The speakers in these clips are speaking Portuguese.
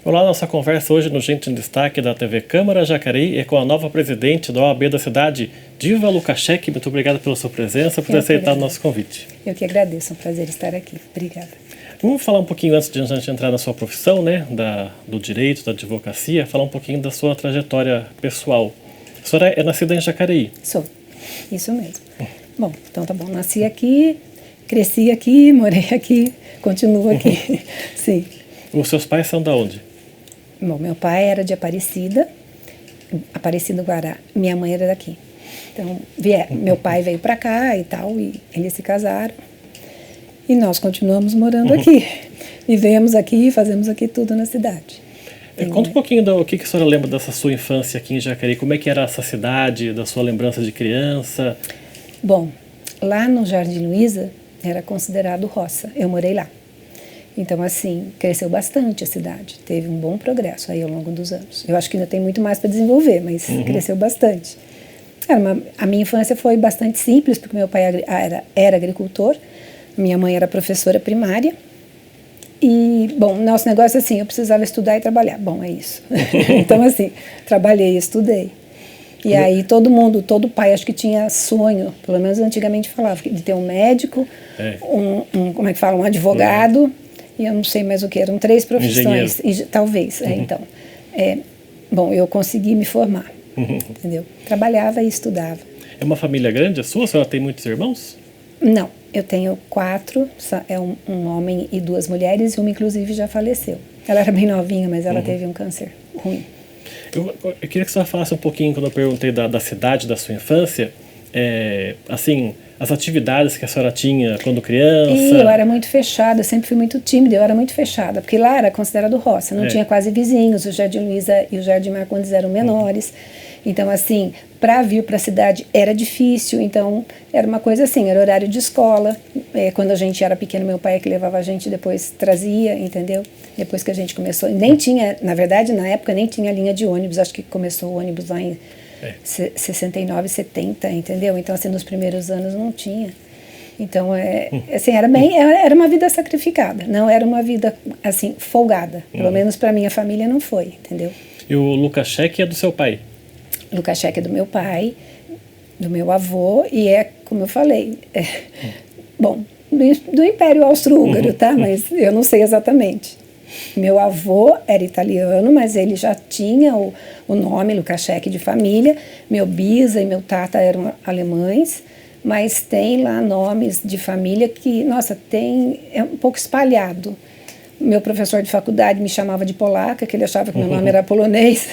Olá, nossa conversa hoje no Gente em Destaque da TV Câmara Jacareí é com a nova presidente da OAB da cidade, Diva Lukaszek. Muito obrigado pela sua presença, por ter aceitado o nosso convite. Eu que agradeço, é um prazer estar aqui. Obrigada. Vamos falar um pouquinho, antes de a gente entrar na sua profissão, né, do direito, da advocacia, falar um pouquinho da sua trajetória pessoal. A senhora é nascida em Jacareí? Sou, isso mesmo. Bom, então tá bom, nasci aqui, cresci aqui, morei aqui, continuo aqui, sim. Os seus pais são de onde? Bom, meu pai era de Aparecida Guará, minha mãe era daqui. Então, meu pai veio para cá e tal, e eles se casaram. E nós continuamos morando aqui. Vivemos aqui, fazemos aqui tudo na cidade. Conta um pouquinho do que a senhora lembra dessa sua infância aqui em Jacareí. Como é que era essa cidade, da sua lembrança de criança? Bom, lá no Jardim Luiza era considerado roça. Eu morei lá. Então, assim, cresceu bastante a cidade. Teve um bom progresso aí ao longo dos anos. Eu acho que ainda tem muito mais para desenvolver, mas cresceu bastante. A minha infância foi bastante simples, porque meu pai era agricultor, minha mãe era professora primária. E, bom, nosso negócio é assim, eu precisava estudar e trabalhar. Bom, é isso. Então, assim, trabalhei, estudei. E aí todo pai acho que tinha sonho, pelo menos antigamente falava, de ter um médico, como é que fala, um advogado, e eu não sei mais o que, eram 3 profissões, talvez, então. Bom, eu consegui me formar, entendeu? Trabalhava e estudava. É uma família grande a sua? A senhora tem muitos irmãos? Não, eu tenho 4, é um homem e 2 mulheres, e uma inclusive já faleceu. Ela era bem novinha, mas ela teve um câncer ruim. Eu queria que você falasse um pouquinho, quando eu perguntei da cidade, da sua infância, assim, as atividades que a senhora tinha quando criança. E eu era muito fechada, sempre fui muito tímida, eu era muito fechada, porque lá era considerado roça, não tinha quase vizinhos, o Jardim Luiza e o Jardim Marcondes eram menores. Então, assim, para vir para a cidade era difícil, então era uma coisa assim, era horário de escola. Quando a gente era pequeno, meu pai é que levava a gente, depois trazia, entendeu? Depois que a gente começou, nem tinha, na verdade, na época nem tinha linha de ônibus, acho que começou o ônibus lá em 69, 70, entendeu? Então, assim, nos primeiros anos não tinha. Então, assim, era uma vida sacrificada, não era uma vida, assim, folgada. Pelo menos para minha família não foi, entendeu? E o Lukaszek é do seu pai? Lukaszek é do meu pai, do meu avô, e como eu falei, bom, do Império Austro-Húngaro, tá? Mas eu não sei exatamente. Meu avô era italiano, mas ele já tinha o nome Lukaszek de família. Meu bisa e meu tata eram alemães, mas tem lá nomes de família que, nossa, é um pouco espalhado. Meu professor de faculdade me chamava de polaca, que ele achava que meu nome era polonês.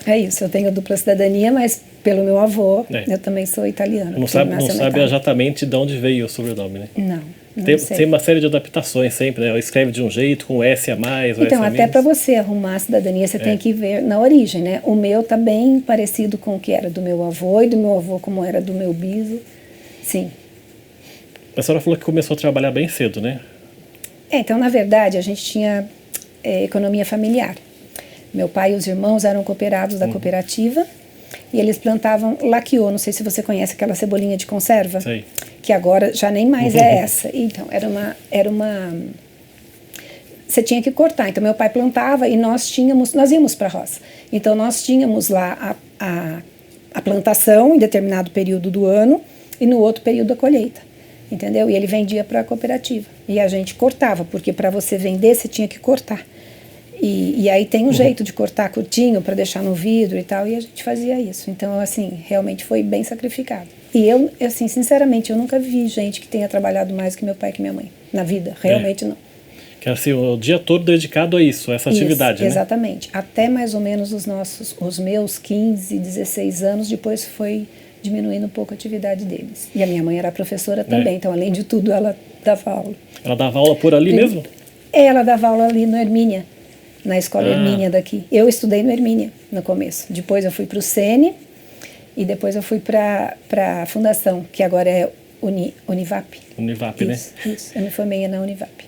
É isso, eu tenho dupla cidadania, mas pelo meu avô, eu também sou italiana. Não sabe exatamente de onde veio o sobrenome, né? Não tem uma série de adaptações sempre, né? Escreve de um jeito, com S a mais, ou então, S a até para você arrumar a cidadania, você tem que ver na origem, né? O meu tá bem parecido com o que era do meu avô, e do meu avô como era do meu biso. Sim. A senhora falou que começou a trabalhar bem cedo, né? Então, na verdade, a gente tinha economia familiar. Meu pai e os irmãos eram cooperados da cooperativa e eles plantavam laquiô, não sei se você conhece aquela cebolinha de conserva, Sei. Que agora já nem mais é essa. Então, você tinha que cortar. Então, meu pai plantava e nós íamos para a roça. Então, nós tínhamos lá a plantação em determinado período do ano e no outro período a colheita, entendeu? E ele vendia para a cooperativa. E a gente cortava, porque para você vender, você tinha que cortar. E aí tem um jeito de cortar curtinho para deixar no vidro e tal, e a gente fazia isso. Então, assim, realmente foi bem sacrificado. E eu assim, sinceramente, eu nunca vi gente que tenha trabalhado mais que meu pai e que minha mãe na vida. Realmente não. Que assim, o dia todo dedicado a isso, a essa atividade, né? Exatamente. Até mais ou menos os meus 15, 16 anos, depois foi diminuindo um pouco a atividade deles. E a minha mãe era professora também, então, além de tudo, ela dava aula. Ela dava aula por ali mesmo? Ela dava aula ali no Hermínia, na escola Hermínia daqui. Eu estudei no Hermínia no começo. Depois eu fui para o Sene e depois eu fui para a Fundação, que agora é Univap. Univap, né? Isso. Eu me formei na Univap.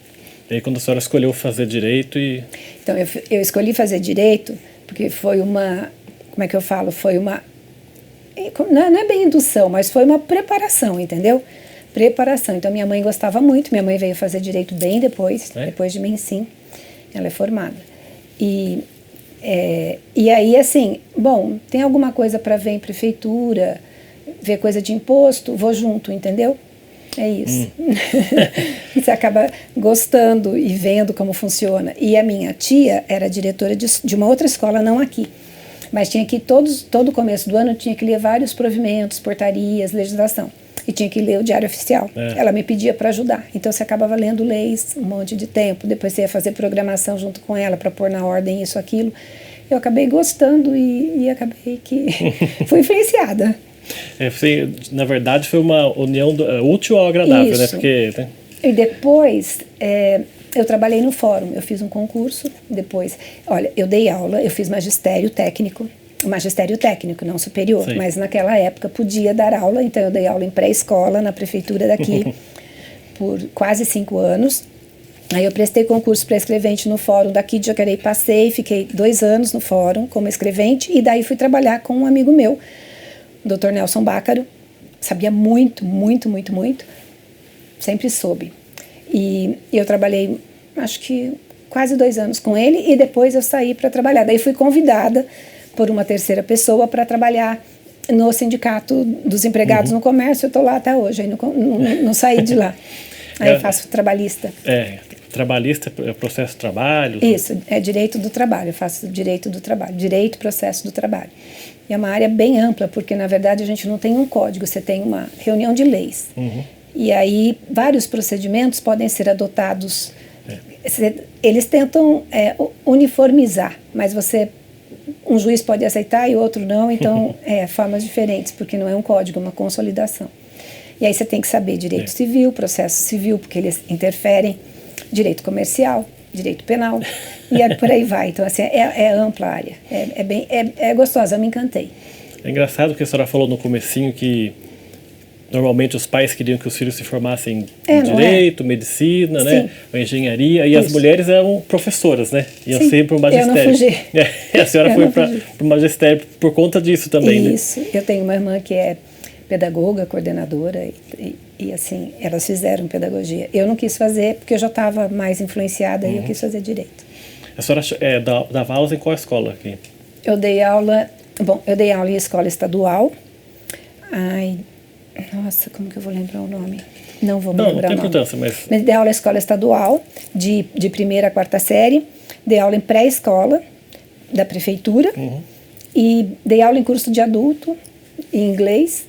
E aí quando a senhora escolheu fazer Direito e... Então, eu escolhi fazer Direito porque foi uma... Como é que eu falo? Foi uma... Não é bem indução, mas foi uma preparação, entendeu? Preparação. Então, minha mãe gostava muito. Minha mãe veio fazer Direito bem depois de mim, sim. Ela é formada. E aí, assim, bom, tem alguma coisa para ver em prefeitura, ver coisa de imposto, vou junto, entendeu? É isso. Você acaba gostando e vendo como funciona. E a minha tia era diretora de uma outra escola, não aqui. Mas tinha que, todo começo do ano, tinha que ler vários provimentos, portarias, legislação. E tinha que ler o Diário Oficial. Ela me pedia para ajudar. Então você acabava lendo leis um monte de tempo. Depois você ia fazer programação junto com ela para pôr na ordem isso, aquilo. Eu acabei gostando e acabei que fui influenciada. Na verdade, foi uma união útil ao agradável, isso. né? Porque, né? E depois, eu trabalhei no fórum. Eu fiz um concurso. Depois, olha, eu dei aula, eu fiz magistério técnico, não superior, sim, mas naquela época podia dar aula, então eu dei aula em pré-escola na prefeitura daqui por quase 5 anos. Aí eu prestei concurso para escrevente no fórum daqui de Jacareí, passei, fiquei 2 anos no fórum como escrevente e daí fui trabalhar com um amigo meu, o Dr. Nelson Bácaro, sabia muito, sempre soube. E eu trabalhei, acho que quase 2 anos com ele e depois eu saí para trabalhar. Daí fui convidada por uma terceira pessoa para trabalhar no Sindicato dos Empregados no Comércio. Eu estou lá até hoje, aí não saí de lá. Aí eu faço trabalhista. Trabalhista é processo de trabalho? Isso, é direito do trabalho, eu faço direito do trabalho, direito processo do trabalho. E é uma área bem ampla, porque na verdade a gente não tem um código, você tem uma reunião de leis. E aí vários procedimentos podem ser adotados, eles tentam uniformizar, mas um juiz pode aceitar e outro não, então formas diferentes, porque não é um código, é uma consolidação. E aí você tem que saber direito civil, processo civil, porque eles interferem, direito comercial, direito penal, e por aí vai. Então, assim, é ampla a área, é gostosa, eu me encantei. É engraçado que a senhora falou no comecinho que normalmente os pais queriam que os filhos se formassem em direito, medicina, né, ou engenharia, e as mulheres eram professoras, né? Iam sempre para o magistério. Eu não fugi. A senhora foi para o magistério por conta disso também, né? Isso. Eu tenho uma irmã que é pedagoga, coordenadora, e assim, elas fizeram pedagogia. Eu não quis fazer, porque eu já estava mais influenciada e eu quis fazer direito. A senhora dava aulas em qual escola aqui? Eu dei aula em escola estadual. Ai, nossa, como que eu vou lembrar o nome? Não vou me lembrar o nome. Não tem importância, mas... Dei aula em escola estadual, de 1ª a 4ª série. Dei aula em pré-escola, da prefeitura. E dei aula em curso de adulto, em inglês.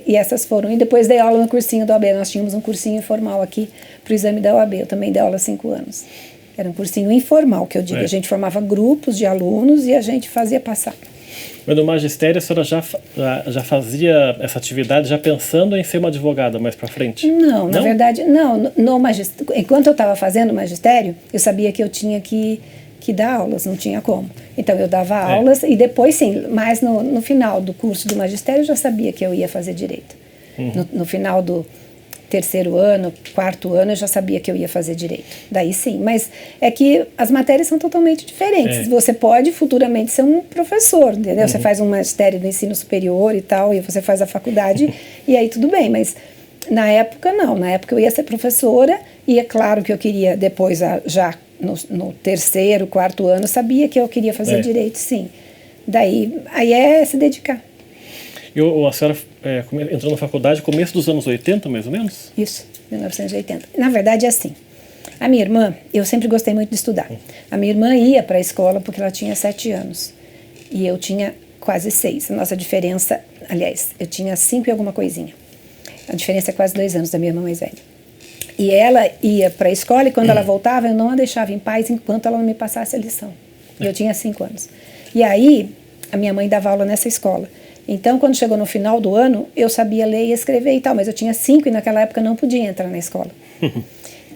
E essas foram. E depois dei aula no cursinho da OAB. Nós tínhamos um cursinho informal aqui para o exame da OAB. Eu também dei aula há 5 anos. Era um cursinho informal, que eu digo. A gente formava grupos de alunos e a gente fazia passar. Mas no magistério a senhora já fazia essa atividade já pensando em ser uma advogada mais para frente? Não, na verdade, não. Enquanto eu estava fazendo magistério, eu sabia que eu tinha que dar aulas, não tinha como. Então eu dava aulas e depois sim, mas no final do curso do magistério eu já sabia que eu ia fazer direito. No final do 3º ano, 4º ano eu já sabia que eu ia fazer direito. Daí sim, mas é que as matérias são totalmente diferentes. Você pode futuramente ser um professor, entendeu? Você faz um magistério do ensino superior e tal, e você faz a faculdade e aí tudo bem, mas na época não. Na época eu ia ser professora e é claro que eu queria depois já no 3º, 4º ano, sabia que eu queria fazer direito, sim. Daí, aí é se dedicar. E a senhora entrou na faculdade no começo dos anos 80, mais ou menos? Isso, 1980. Na verdade, é assim. A minha irmã, eu sempre gostei muito de estudar. A minha irmã ia para a escola porque ela tinha 7 anos. E eu tinha quase 6. A nossa diferença, aliás, eu tinha 5 e alguma coisinha. A diferença é quase 2 anos da minha irmã mais velha. E ela ia para a escola e quando ela voltava, eu não a deixava em paz enquanto ela não me passasse a lição. E eu tinha 5 anos. E aí, a minha mãe dava aula nessa escola. Então, quando chegou no final do ano, eu sabia ler e escrever e tal, mas eu tinha 5 e naquela época não podia entrar na escola.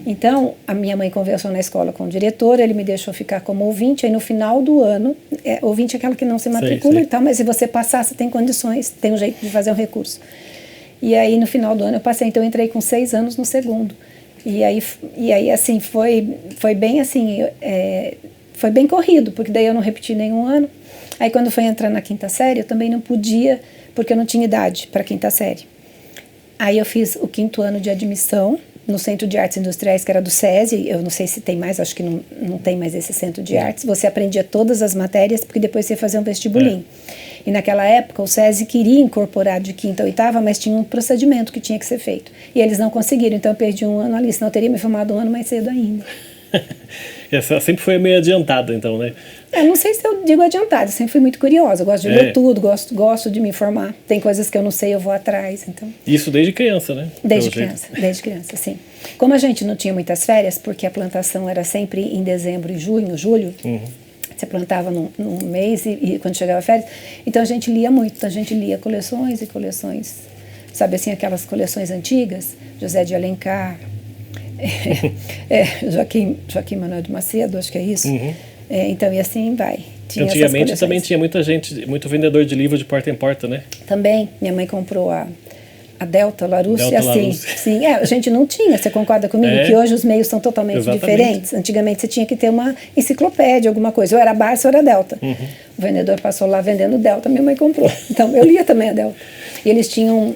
Então, a minha mãe conversou na escola com o diretor, ele me deixou ficar como ouvinte, aí no final do ano, ouvinte é aquela que não se matricula e tal, mas se você passar, você tem condições, tem um jeito de fazer um recurso. E aí, no final do ano, eu passei, então eu entrei com 6 anos no 2º. E aí assim, foi bem assim, foi bem corrido, porque daí eu não repeti nenhum ano. Aí quando foi entrar na 5ª série, eu também não podia, porque eu não tinha idade para a 5ª série. Aí eu fiz o 5º ano de admissão, no Centro de Artes Industriais, que era do SESI, eu não sei se tem mais, acho que não tem mais esse Centro de Artes, você aprendia todas as matérias, porque depois você ia fazer um vestibulinho. E naquela época o SESI queria incorporar de 5ª a 8ª, mas tinha um procedimento que tinha que ser feito. E eles não conseguiram, então eu perdi um ano ali, senão eu teria me formado um ano mais cedo ainda. Essa sempre foi meio adiantada, então, né? Eu não sei se eu digo adiantada, eu sempre fui muito curiosa, eu gosto de ler tudo, gosto de me informar. Tem coisas que eu não sei, eu vou atrás, então... Isso desde criança, né? Desde criança, sim. Como a gente não tinha muitas férias, porque a plantação era sempre em dezembro e julho, você plantava num mês e quando chegava férias, então a gente lia muito, a gente lia coleções e coleções, sabe assim, aquelas coleções antigas, José de Alencar, Joaquim Manuel de Macedo, acho que é isso. Então, e assim vai. Antigamente também tinha muita gente, muito vendedor de livro de porta em porta, né? Também, minha mãe comprou a Delta Larousse, Delta assim, Larousse. sim, a gente não tinha, você concorda comigo? Que hoje os meios são totalmente diferentes. Antigamente você tinha que ter uma enciclopédia, alguma coisa, ou era Barça ou era Delta. O vendedor passou lá vendendo Delta, minha mãe comprou. Então eu lia também a Delta. E eles tinham,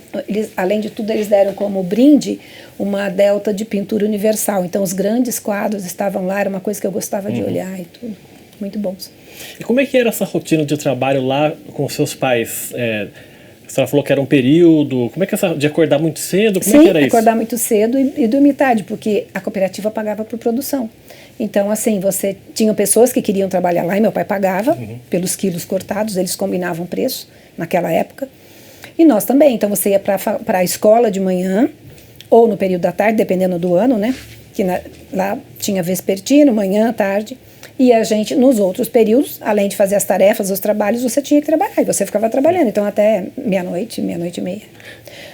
além de tudo, eles deram como brinde uma Delta de pintura universal. Então os grandes quadros estavam lá, era uma coisa que eu gostava de olhar e tudo. Muito bons. E como é que era essa rotina de trabalho lá com seus pais? A senhora falou que era um período, como é que de acordar muito cedo, como é que era isso? Acordar muito cedo e dormir tarde, porque a cooperativa pagava por produção. Então, assim, você tinha pessoas que queriam trabalhar lá e meu pai pagava pelos quilos cortados, eles combinavam preço naquela época. E nós também, então você ia para a escola de manhã ou no período da tarde, dependendo do ano, né? Que lá tinha vespertino, manhã, tarde. E a gente, nos outros períodos, além de fazer as tarefas, os trabalhos, você tinha que trabalhar. E você ficava trabalhando. Então, até meia-noite e meia.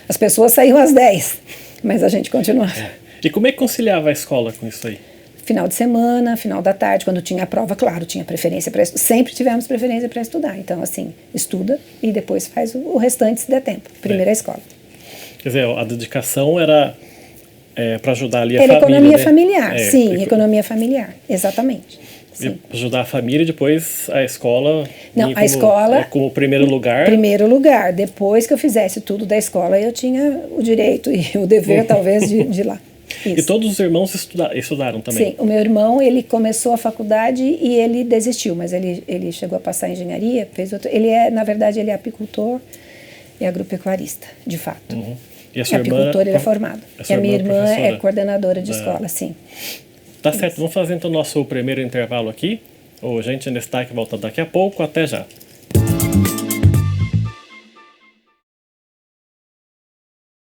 As pessoas saíam às 10, mas a gente continuava. E como é que conciliava a escola com isso aí? Final de semana, final da tarde, quando tinha a prova, claro, tinha preferência para estudar. Sempre tivemos preferência para estudar. Então, assim, estuda e depois faz o restante se der tempo. Primeiro a escola. Quer dizer, a dedicação era para ajudar ali a família. Economia né? familiar, sim, economia familiar, exatamente. Ajudar a família e depois a escola. Não, a escola como primeiro lugar. Primeiro lugar. Depois que eu fizesse tudo da escola, eu tinha o direito e o dever, talvez, de ir lá. Isso. E todos os irmãos estudaram também? Sim, o meu irmão, ele começou a faculdade e ele desistiu, mas ele chegou a passar em engenharia, fez outro. Na verdade, ele é apicultor e agropecuarista, de fato. E a sua irmã? Apicultor, ele é formado. E a minha irmã é coordenadora de escola, sim. Tá certo, vamos fazer então o nosso primeiro intervalo aqui. O Gente em Destaque volta daqui a pouco. Até já.